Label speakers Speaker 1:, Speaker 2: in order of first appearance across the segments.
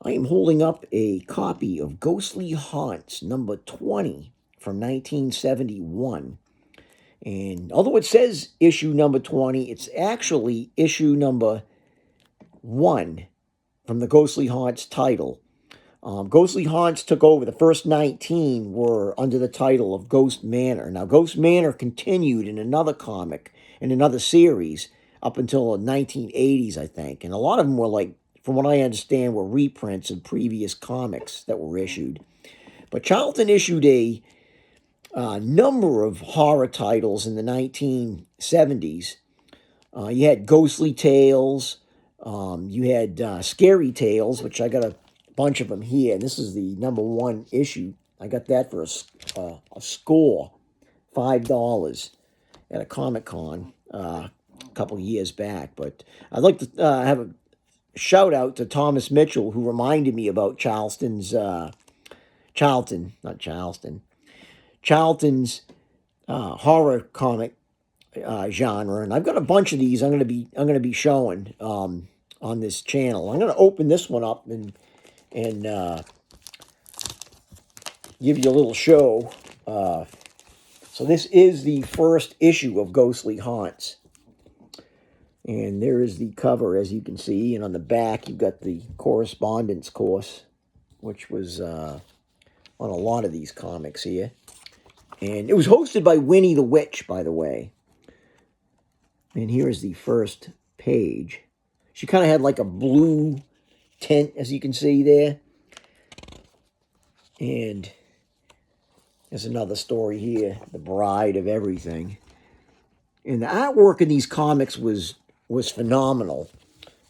Speaker 1: I am holding up a copy of Ghostly Haunts, number 20 from 1971. And although it says issue number 20, it's actually issue number 1 from the Ghostly Haunts title. Ghostly Haunts took over. The first 19 were under the title of Ghost Manor. Now, Ghost Manor continued in another comic, in another series, up until the 1980s, I think. And a lot of them were like, from what I understand, were reprints of previous comics that were issued. But Charlton issued a number of horror titles in the 1970s. You had Ghostly Tales. You had Scary Tales, which I got a bunch of them here. And this is the number 1 issue. I got that for a score, $5 at a Comic-Con a couple of years back. But I'd like to have a shout out to Thomas Mitchell, who reminded me about Charlton's horror comic genre, and I've got a bunch of these. I'm gonna be showing on this channel. I'm gonna open this one up and give you a little show. So this is the first issue of Ghostly Haunts. And there is the cover, as you can see. And on the back, you've got the correspondence course, which was on a lot of these comics here. And it was hosted by Winnie the Witch, by the way. And here's the first page. She kind of had like a blue tint, as you can see there. And there's another story here, The Bride of Everything. And the artwork in these comics was phenomenal.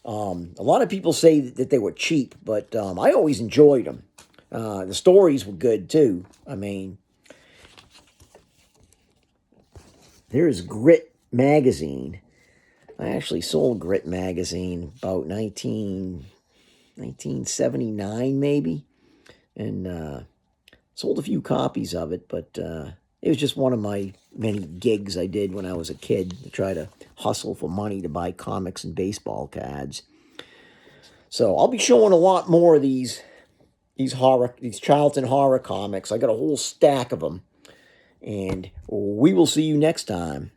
Speaker 1: A lot of people say that they were cheap, but I always enjoyed them. The stories were good, too. I mean, there's Grit magazine. I actually sold Grit magazine about 1979, maybe. And sold a few copies of it, but it was just one of my many gigs I did when I was a kid to try to hustle for money to buy comics and baseball cards. So I'll be showing a lot more of these Charlton horror comics. I got a whole stack of them. And we will see you next time.